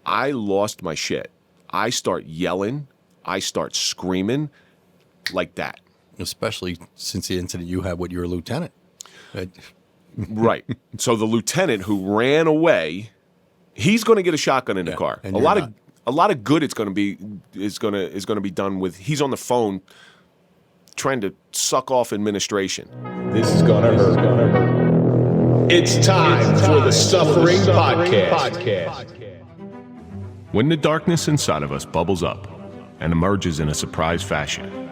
I lost my shit. I start yelling. I start screaming like that. Especially since the incident you had with your lieutenant. Right. So the lieutenant who ran away, he's going to get a shotgun in the car. A lot of good is going to be done with. He's on the phone trying to suck off administration. This is going to hurt. It's time for the Suffering Podcast. When the darkness inside of us bubbles up and emerges in a surprise fashion,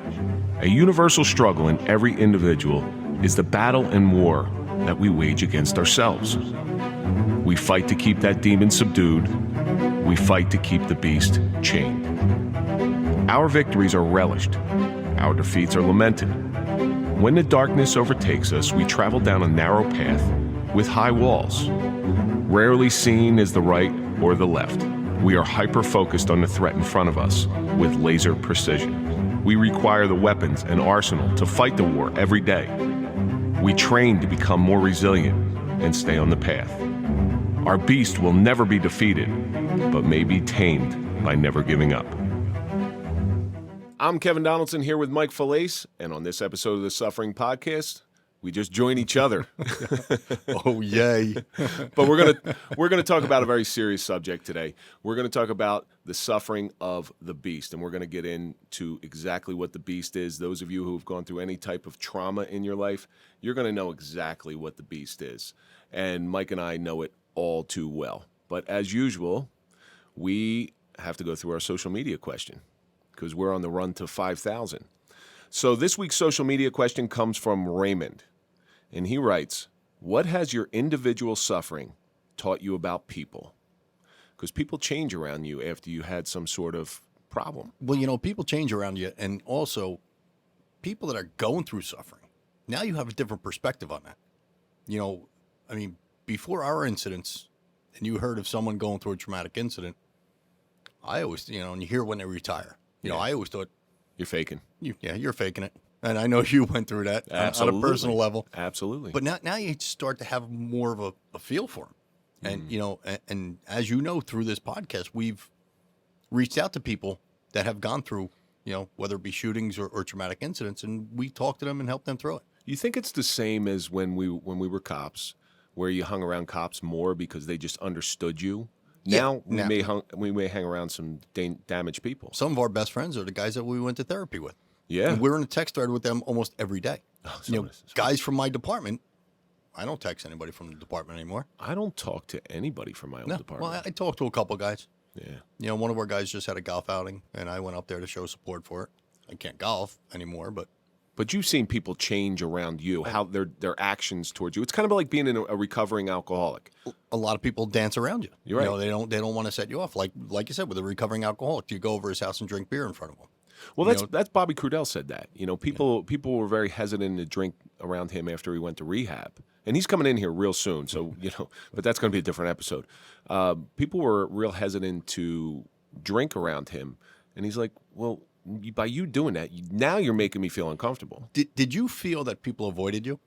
a universal struggle in every individual is the battle and war that we wage against ourselves. We fight to keep that demon subdued. We fight to keep the beast chained. Our victories are relished. Our defeats are lamented. When the darkness overtakes us, we travel down a narrow path with high walls. Rarely seen is the right or the left. We are hyper-focused on the threat in front of us with laser precision. We require the weapons and arsenal to fight the war every day. We train to become more resilient and stay on the path. Our beast will never be defeated, but may be tamed by never giving up. I'm Kevin Donaldson here with Mike Failace, and on this episode of the Suffering Podcast, we just join each other. Oh, yay. But we're gonna talk about a very serious subject today. We're going to talk about the suffering of the beast, and we're going to get into exactly what the beast is. Those of you who have gone through any type of trauma in your life, you're going to know exactly what the beast is. And Mike and I know it all too well. But as usual, we have to go through our social media question because we're on the run to 5,000. So this week's social media question comes from Raymond. And he writes, what has your individual suffering taught you about people? Because people change around you after you had some sort of problem. Well, people change around you, and also people that are going through suffering. Now you have a different perspective on that. Before our incidents, and you heard of someone going through a traumatic incident, I always, and you hear when they retire. I always thought, you're faking. You're faking it. And I know you went through that on a personal level. Absolutely. But now you start to have more of a feel for them. And, and as you know, through this podcast, we've reached out to people that have gone through, whether it be shootings or traumatic incidents, and we talk to them and help them through it. You think it's the same as when we were cops, where you hung around cops more because they just understood you? Now we may hang around some damaged people. Some of our best friends are the guys that we went to therapy with. Yeah. And we're in a text thread with them almost every day. Guys from my department, I don't text anybody from the department anymore. I don't talk to anybody from my own department. Well, I talked to a couple guys. Yeah. One of our guys just had a golf outing, and I went up there to show support for it. I can't golf anymore, but you've seen people change around you, how their actions towards you. It's kind of like being a recovering alcoholic. A lot of people dance around you. You're right. They don't want to set you off. Like you said, with a recovering alcoholic, you go over his house and drink beer in front of him. Well, that's Bobby Crudell said that. People were very hesitant to drink around him after he went to rehab. And he's coming in here real soon, so, but that's going to be a different episode. People were real hesitant to drink around him. And he's like, well, by you doing that, now you're making me feel uncomfortable. Did you feel that people avoided you?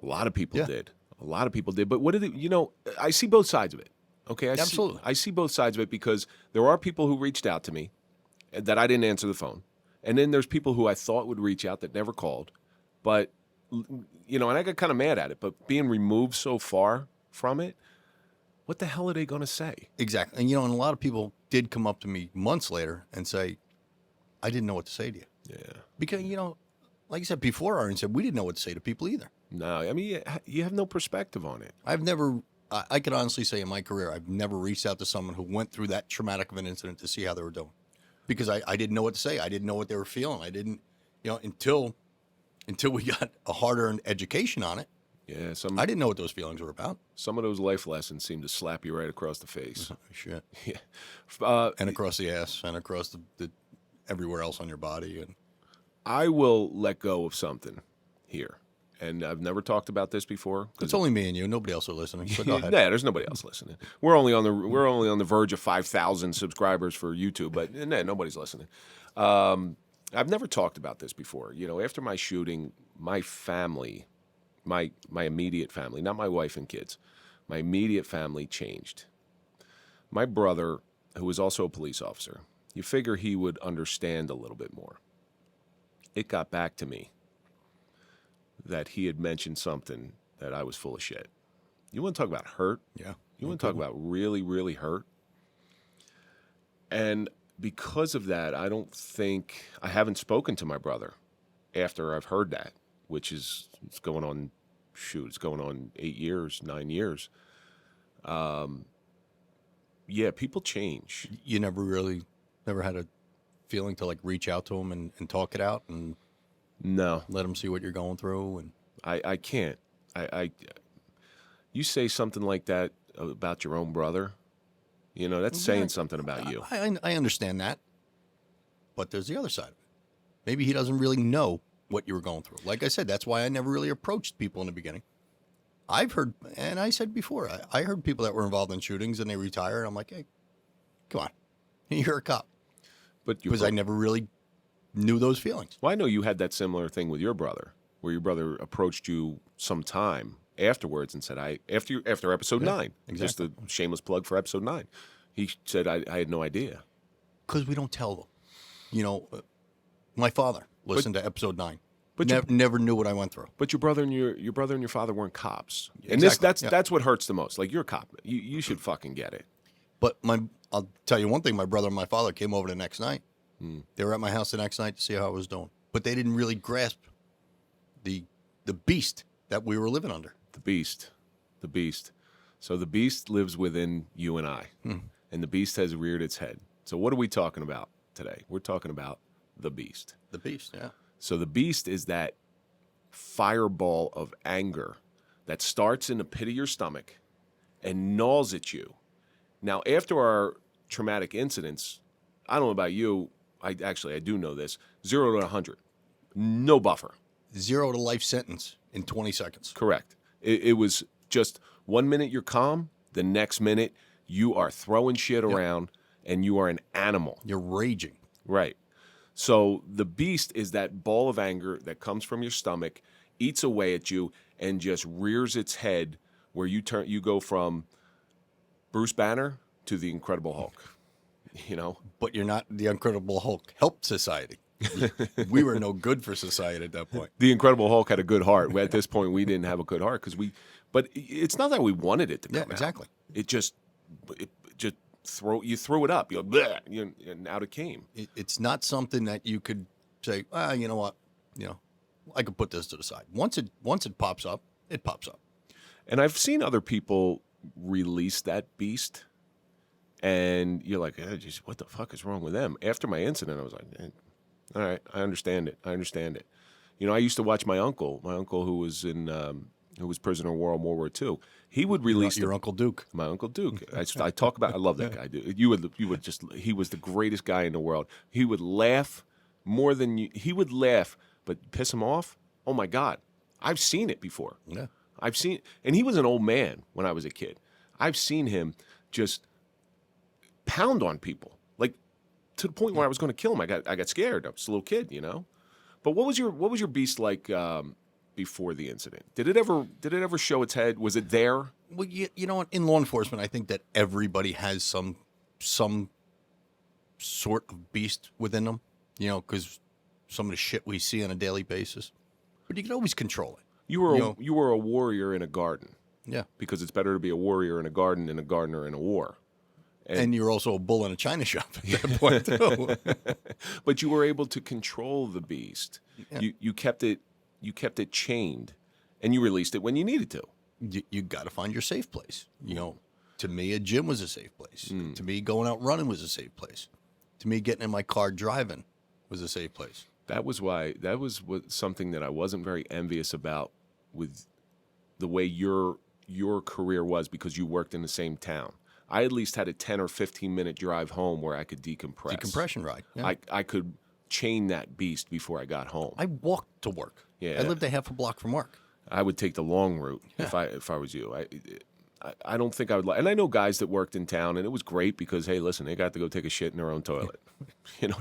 A lot of people did. A lot of people did. But what did it, I see both sides of it. Okay, Absolutely. I see both sides of it because there are people who reached out to me that I didn't answer the phone. And then there's people who I thought would reach out that never called. But, and I got kind of mad at it. But being removed so far from it, what the hell are they going to say? Exactly. And, and a lot of people did come up to me months later and say, I didn't know what to say to you. Yeah. Because, like I said, before our incident, we didn't know what to say to people either. No, you have no perspective on it. I could honestly say in my career, I've never reached out to someone who went through that traumatic of an incident to see how they were doing. Because I didn't know what to say. I didn't know what they were feeling. I didn't, until we got a hard-earned education on it. Yeah, I didn't know what those feelings were about. Some of those life lessons seem to slap you right across the face. Shit. Yeah. And across the ass and across the everywhere else on your body. And I will let go of something here. And I've never talked about this before. It's only me and you. Nobody else are listening. So go ahead. Yeah, there's nobody else listening. We're only on the verge of 5,000 subscribers for YouTube, but nobody's listening. I've never talked about this before. After my shooting, my family, my immediate family, not my wife and kids, my immediate family changed. My brother who was also a police officer. You figure he would understand a little bit more. It got back to me that he had mentioned something that I was full of shit. You want to talk about hurt? Yeah. You want to talk about really, really hurt? And because of that, I haven't spoken to my brother after I've heard that, which is, it's going on 8 years, 9 years. Yeah, people change. You never had a feeling to like reach out to him and talk it out and No, let him see what you're going through? And I can't. You say something like that about your own brother, that's saying something about you. I understand that, but there's the other side of it. Maybe he doesn't really know what you were going through. Like I said, that's why I never really approached people in the beginning. I've heard, and I said before, I heard people that were involved in shootings and they retire, and I'm like, hey, come on, you're a cop. Because I never really knew those feelings. Well, I know you had that similar thing with your brother, where your brother approached you sometime afterwards and said, after episode 9, exactly. Just a shameless plug for episode 9, he said, I had no idea. Because we don't tell them. My father listened to episode 9. But never knew what I went through. But your brother and your father weren't cops, and Exactly. that's what hurts the most. Like, you're a cop, you should fucking get it. But I'll tell you one thing: my brother and my father came over the next night. They were at my house the next night to see how I was doing, but they didn't really grasp the beast that we were living under. The beast. So the beast lives within you and I, and the beast has reared its head. So what are we talking about today? We're talking about the beast. The beast, yeah. So the beast is that fireball of anger that starts in the pit of your stomach and gnaws at you. Now, after our traumatic incidents, I don't know about you, I do know this, 0 to 100, no buffer. 0 to life sentence in 20 seconds. Correct. It was just 1 minute you're calm, the next minute you are throwing shit around and you are an animal. You're raging. Right. So the beast is that ball of anger that comes from your stomach, eats away at you, and just rears its head where you go from Bruce Banner to the Incredible Hulk. But you're not the Incredible Hulk. Helped society. We were no good for society at that point. The Incredible Hulk had a good heart. At this point, we didn't have a good heart but it's not that we wanted it to come out. Exactly. It just threw it up. You're like, bleh, and out it came. It's not something that you could say, you know what, I could put this to the side. Once it pops up, it pops up. And I've seen other people release that beast, and you're like, geez, what the fuck is wrong with them? After my incident, I was like, all right, I understand it. I used to watch my uncle who was prisoner of war in World War II. He would release your Uncle Duke. My Uncle Duke. I talk about. I love that guy. Dude. You would just. He was the greatest guy in the world. He would laugh more than you. He would laugh, but piss him off. Oh my God, I've seen it before. Yeah, and he was an old man when I was a kid. I've seen him just pound on people, like to the point where I was going to kill him. I got scared. I was a little kid, But what was your beast like? Before the incident, did it ever show its head? Was it there? Well, you know what? In law enforcement, I think that everybody has some sort of beast within them. Because some of the shit we see on a daily basis, but you can always control it. You were a warrior in a garden. Yeah, because it's better to be a warrior in a garden than a gardener in a war. And you're also a bull in a china shop at that point too. But you were able to control the beast. Yeah. You kept it chained, and you released it when you needed to. You got to find your safe place. To me, a gym was a safe place. To me, going out running was a safe place. To me, getting in my car driving was a safe place. That was something that I wasn't very envious about with the way your career was, because you worked in the same town. I at least had a 10 or 15 minute drive home where I could decompress. Decompression ride. Yeah. I could chain that beast before I got home. I walked to work. Yeah. I lived a half a block from work. I would take the long route if I was you. I don't think I would. And I know guys that worked in town, and it was great because, hey, listen, they got to go take a shit in their own toilet.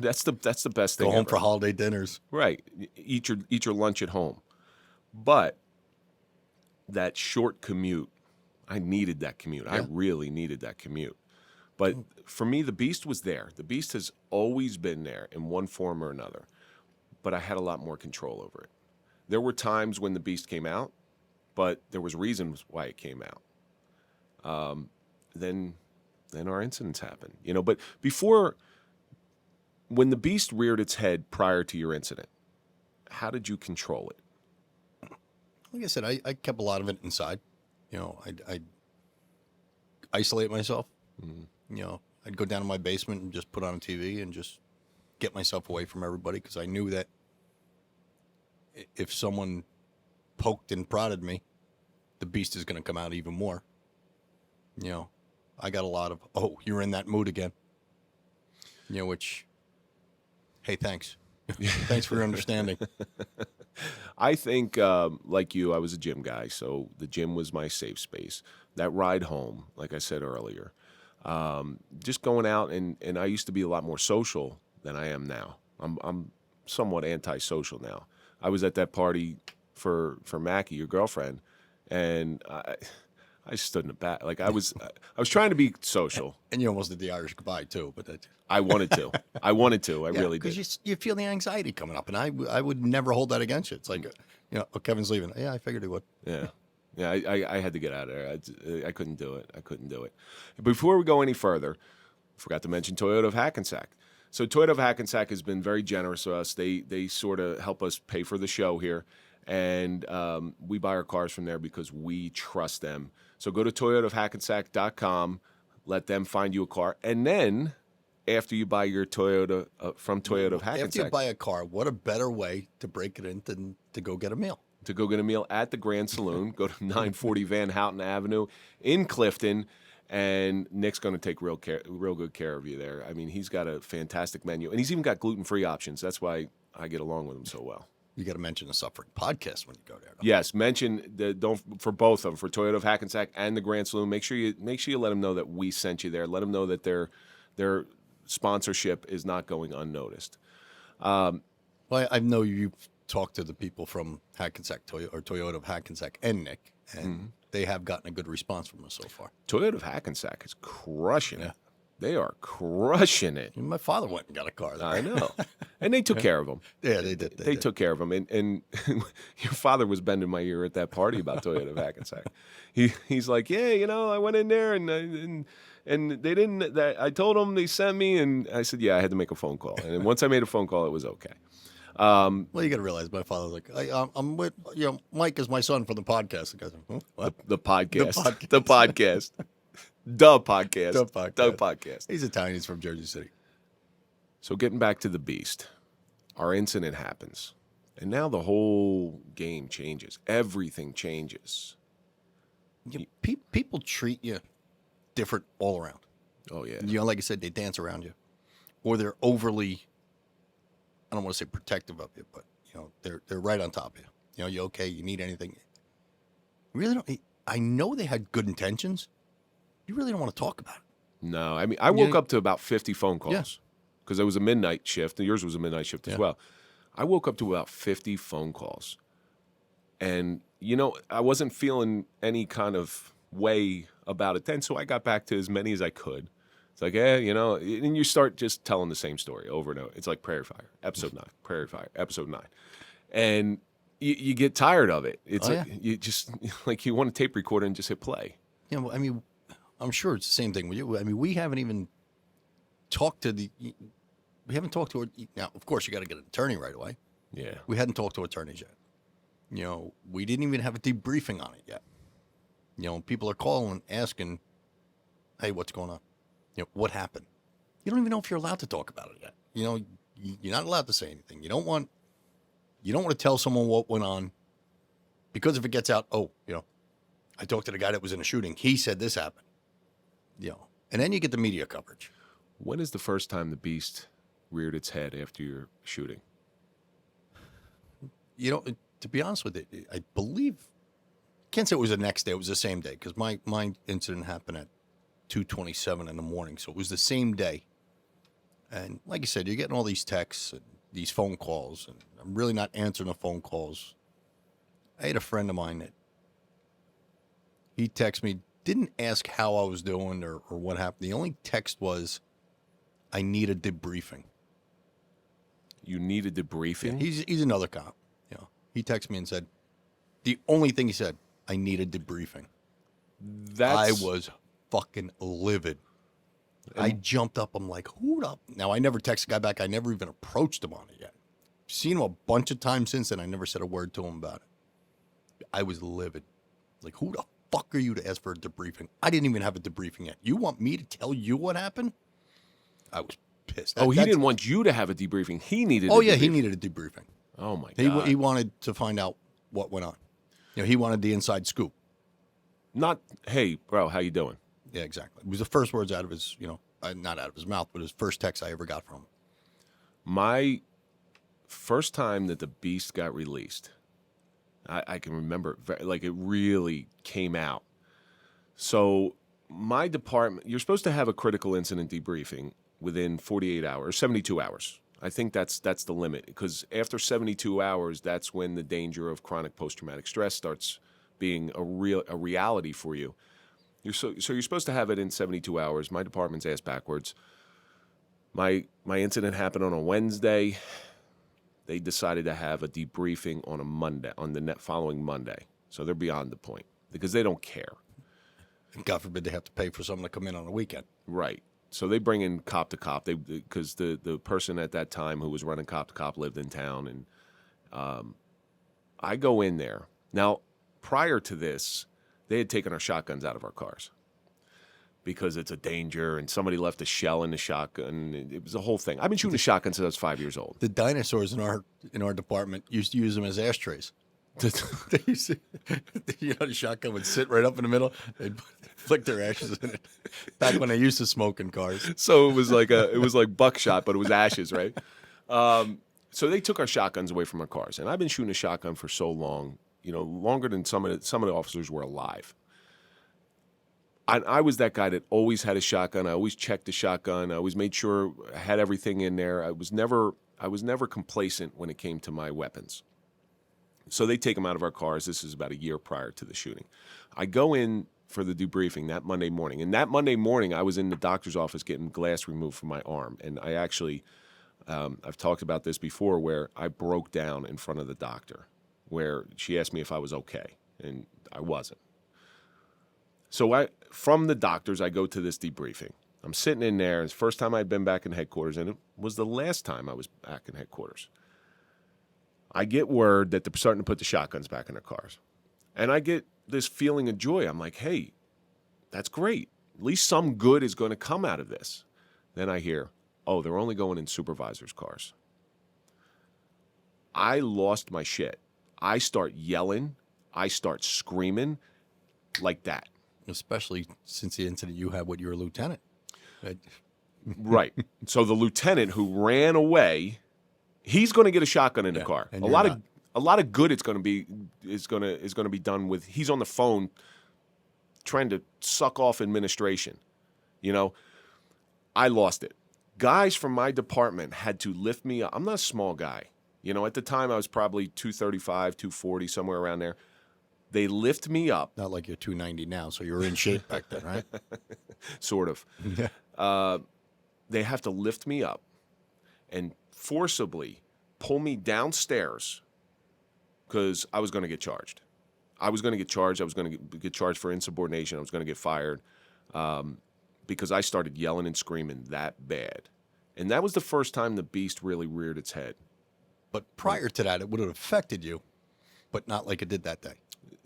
That's the best thing. Go home ever. for holiday dinners. Right. Eat your lunch at home. But that short commute, I needed that commute. Yeah. I really needed that commute. But for me, the beast was there. The beast has always been there in one form or another. But I had a lot more control over it. There were times when the beast came out, but there was reasons why it came out. Then our incidents happened. But before, when the beast reared its head prior to your incident, how did you control it? Like I said, I kept a lot of it inside. I'd isolate myself. I'd go down to my basement and just put on a TV and just get myself away from everybody, because I knew that if someone poked and prodded me, the beast is going to come out even more. I got a lot of, oh, you're in that mood again. Which, hey, thanks. Thanks for your understanding. I think, like you, I was a gym guy, so the gym was my safe space. That ride home, like I said earlier, just going out, and I used to be a lot more social than I am now. I'm somewhat antisocial now. I was at that party for Mackie, your girlfriend, and I stood in the back. Like I was trying to be social. And you almost did the Irish goodbye too, but that. I wanted to. I really did. Because you feel the anxiety coming up, and I would never hold that against you. It's like, oh, Kevin's leaving. Yeah, I figured he would. Yeah. Yeah, I had to get out of there. I couldn't do it. Before we go any further, I forgot to mention Toyota of Hackensack. So Toyota of Hackensack has been very generous with us. They sort of help us pay for the show here, and we buy our cars from there because we trust them. So go to toyotaofhackensack.com, let them find you a car, and then after you buy your Toyota from Toyota of Hackensack. After you buy a car, what a better way to break it in than to go get a meal. To go get a meal at the Grande Saloon. Go to 940 Van Houten Avenue in Clifton, and Nick's going to take real good care of you there. I mean, he's got a fantastic menu, and he's even got gluten-free options. That's why I get along with him so well. You got to mention the Suffering Podcast when you go there. Yes, mention for both of them, for Toyota of Hackensack and the Grande Saloon. Make sure you let them know that we sent you there. Let them know that their sponsorship is not going unnoticed. Well, I know you've talked to the people from Hackensack Toyota of Hackensack and Nick, and they have gotten a good response from us so far. Toyota of Hackensack is crushing it. They are crushing it. My father went and got a car there. I know. And they took care of him. Yeah, they did. They took care of him. And your father was bending my ear at that party about Toyota of Hackensack. He's like, yeah, I went in there and they didn't. I told them they sent me, and I said, yeah, I had to make a phone call. And once I made a phone call, it was okay. Well, you got to realize my father's like, I'm with, Mike is my son from the podcast. The guy's like, what? The podcast. The podcast. The podcast. He's Italian. He's from Jersey City. So getting back to the beast, our incident happens, and now the whole game changes. Everything changes. People treat you different all around. Oh yeah. Like I said, they dance around you, or they're overly. I don't want to say protective of you, but they're right on top of you. You okay? You need anything? You really don't. I know they had good intentions. You really don't want to talk about it. No, I mean, I woke up to about 50 phone calls because it was a midnight shift, and yours was a midnight shift as well. I woke up to about 50 phone calls, and I wasn't feeling any kind of way about it then, so I got back to as many as I could. It's like, and you start just telling the same story over and over. It's like Prairie Fire, episode 9, Prairie Fire, episode 9. And you get tired of it. It's you just, like you want a tape recorder and just hit play. I mean, I'm sure it's the same thing with you. I mean, we haven't even talked to her. Now, of course, you got to get an attorney right away. Yeah. We hadn't talked to attorneys yet. We didn't even have a debriefing on it yet. People are calling, asking, hey, what's going on? What happened? You don't even know if you're allowed to talk about it yet. You're not allowed to say anything. You don't want to tell someone what went on, because if it gets out, I talked to the guy that was in a shooting. He said this happened. And then you get the media coverage. When is the first time the beast reared its head after your shooting? To be honest with you, I believe, can't say it was the next day. It was the same day, because my incident happened at 2:27 in the morning, so it was the same day. And like you said, you're getting all these texts and these phone calls, and I'm really not answering the phone calls. I had a friend of mine that he texted me didn't ask how I was doing or what happened. The only text was, I need a debriefing. You need a debriefing? Yeah, he's another cop. You know, he texted me and said, the only thing he said, I need a debriefing. I was fucking livid. I jumped up. I'm like, who the? Now, I never texted the guy back. I never even approached him on it yet. Seen him a bunch of times since then. I never said a word to him about it. I was livid. Like, who the fuck are you to ask for a debriefing? I didn't even have a debriefing yet. You want me to tell you what happened? I was pissed. He didn't want you to have a debriefing. He needed Oh, yeah, he needed a debriefing. Oh, my God. He wanted to find out what went on. You know, he wanted the inside scoop. Not, hey, bro, how you doing? Yeah, exactly. It was the first words out of his, not out of his mouth, but his first text I ever got from him. My first time that the Beast got released, I can remember it really came out. So my department, you're supposed to have a critical incident debriefing within 48 hours, 72 hours. I think that's the limit, because after 72 hours, that's when the danger of chronic post-traumatic stress starts being a reality for you. So you're supposed to have it in 72 hours. My department's ass backwards. My incident happened on a Wednesday. They decided to have a debriefing on a Monday, on the following Monday. So they're beyond the point because they don't care. God forbid they have to pay for someone to come in on a weekend. Right. So they bring in cop to cop. Because the person at that time who was running cop to cop lived in town, and I go in there. Now, prior to this, they had taken our shotguns out of our cars because it's a danger, and somebody left a shell in the shotgun. It was a whole thing. I've been shooting a shotgun since I was 5 years old. The dinosaurs in our department used to use them as ashtrays. They used to, the shotgun would sit right up in the middle. They'd flick their ashes in it. Back when they used to smoke in cars. So it was like buckshot, but it was ashes, right? So they took our shotguns away from our cars, and I've been shooting a shotgun for so long, longer than some of the officers were alive. I was that guy that always had a shotgun. I always checked the shotgun. I always made sure I had everything in there. I was never complacent when it came to my weapons. So they take them out of our cars. This is about a year prior to the shooting. I go in for the debriefing that Monday morning. And that Monday morning, I was in the doctor's office getting glass removed from my arm. And I actually, I've talked about this before, where I broke down in front of the doctor, where she asked me if I was okay, and I wasn't. So from the doctors, I go to this debriefing. I'm sitting in there. It's the first time I'd been back in headquarters, and it was the last time I was back in headquarters. I get word that they're starting to put the shotguns back in their cars. And I get this feeling of joy. I'm like, hey, that's great. At least some good is going to come out of this. Then I hear, oh, they're only going in supervisors' cars. I lost my shit. I start yelling. I start screaming like that. Especially since the incident you had with your lieutenant. Right. So the lieutenant who ran away, he's going to get a shotgun in the car. A lot of good is going to be done with. He's on the phone trying to suck off administration. I lost it. Guys from my department had to lift me up. I'm not a small guy. At the time I was probably 235, 240, somewhere around there. They lift me up. Not like you're 290 now, so you were in shape back then, right? Sort of. Yeah. They have to lift me up and forcibly pull me downstairs because I was going to get charged. I was going to get charged. I was going to get charged for insubordination. I was going to get fired because I started yelling and screaming that bad. And that was the first time the Beast really reared its head. But prior to that, it would have affected you, but not like it did that day.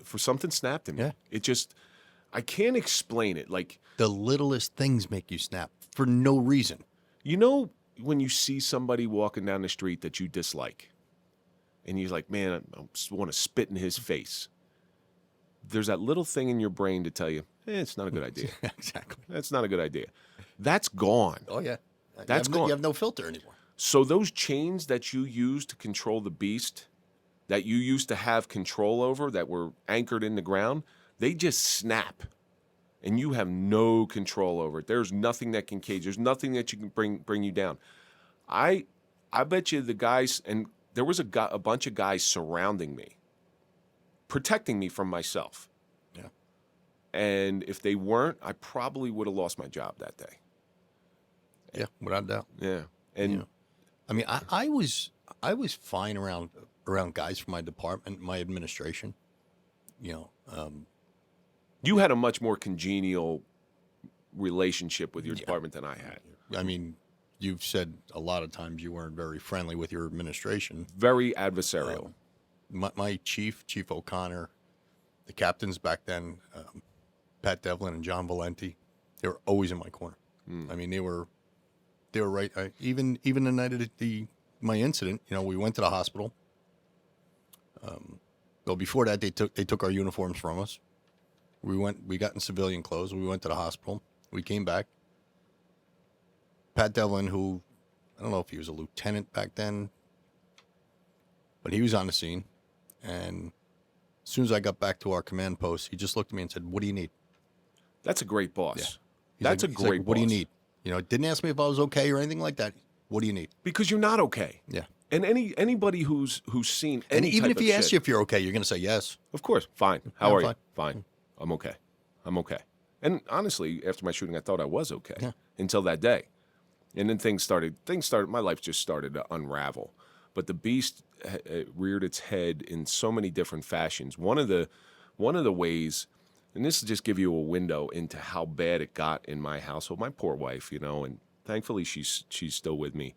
For something snapped in me. Yeah. It just, I can't explain it. Like, the littlest things make you snap for no reason. When you see somebody walking down the street that you dislike, and you're like, man, I just want to spit in his face. There's that little thing in your brain to tell you, it's not a good idea. Exactly. That's not a good idea. That's gone. Oh, yeah. That's gone. You have no filter anymore. So those chains that you use to control the Beast, that you used to have control over, that were anchored in the ground, they just snap. And you have no control over it. There's nothing that can cage. There's nothing that you can bring you down. I bet you the guys, and there was a bunch of guys surrounding me, protecting me from myself. Yeah. And if they weren't, I probably would have lost my job that day. Yeah, without a doubt. Yeah. And Yeah. I mean, I was fine around guys from my department, my administration. you had a much more congenial relationship with your department than I had. I mean, you've said a lot of times you weren't very friendly with your administration. Very adversarial. My Chief O'Connor, the captains back then, Pat Devlin and John Valenti, they were always in my corner. I mean, they were right. Even the night of my incident, we went to the hospital. Well, before that, they took our uniforms from us. We got in civilian clothes. We went to the hospital. We came back. Pat Devlin, who I don't know if he was a lieutenant back then, but he was on the scene. And as soon as I got back to our command post, he just looked at me and said, "What do you need?" That's a great boss. Yeah. That's a great boss. What do you need? Didn't ask me if I was okay or anything like that. What do you need? Because you're not okay. Yeah. And anybody who's seen And any even type if he of asks shit, you if you're okay, you're going to say yes. of course, fine. How Yeah, are fine. you? Fine. I'm okay. I'm okay. And honestly, after my shooting, I thought I was okay until that day. And then things started, my life just started to unravel. But the beast reared its head in so many different fashions. One of the ways, and this will just give you a window into how bad it got in my household. My poor wife, and thankfully she's still with me.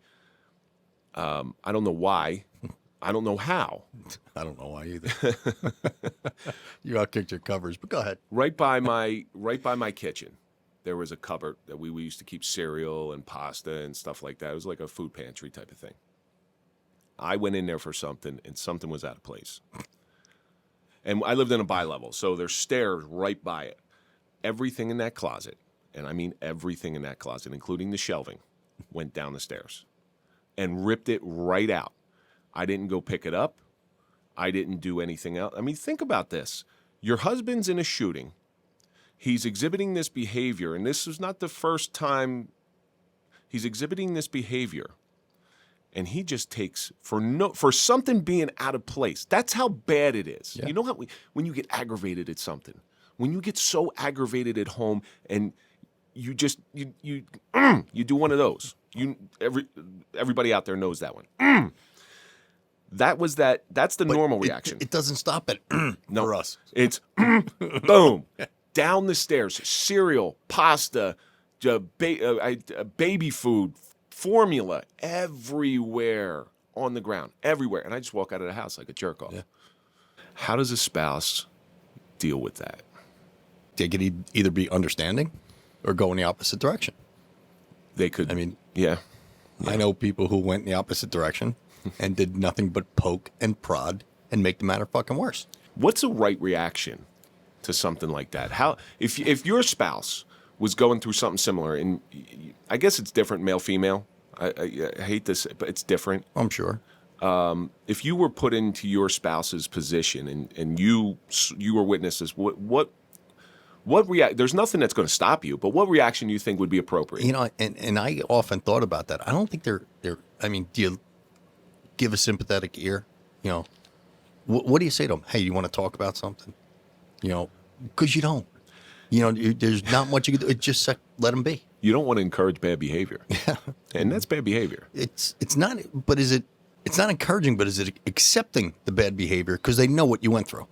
I don't know why. I don't know how. I don't know why either. You outkicked your covers, but go ahead. Right by my kitchen, there was a cupboard that we used to keep cereal and pasta and stuff like that. It was like a food pantry type of thing. I went in there for something, and something was out of place. And I lived in a bi-level, so there's stairs right by it. Everything in that closet, and I mean everything in that closet, including the shelving, went down the stairs and ripped it right out. I didn't go pick it up. I didn't do anything else. I mean, think about this. Your husband's in a shooting. He's exhibiting this behavior, and this is not the first time he's exhibiting this behavior. And he just takes for something being out of place. That's how bad it is. Yeah. You know how when you get aggravated at something, when you get so aggravated at home, and you just you do one of those. Everybody out there knows that one. That's the normal reaction. It doesn't stop at for us. It's boom, down the stairs, cereal, pasta, baby food, formula, everywhere on the ground, everywhere. And I just walk out of the house like a jerk off. Yeah. How does a spouse deal with that? They could either be understanding or go in the opposite direction. They could. I mean, yeah. I know people who went in the opposite direction and did nothing but poke and prod and make the matter fucking worse. What's a right reaction to something like that? How if your spouse was going through something similar, and I guess it's different, male, female. I hate this, but it's different. I'm sure. If you were put into your spouse's position and you were witnesses, what react? There's nothing that's going to stop you, but what reaction do you think would be appropriate? And I often thought about that. I don't think they're. I mean, do you give a sympathetic ear? What do you say to them? Hey, you want to talk about something? Because you don't. There's not much you can do. It's just let them be. You don't want to encourage bad behavior. Yeah. And that's bad behavior. It's not, but it's not encouraging, but is it accepting the bad behavior because they know what you went through?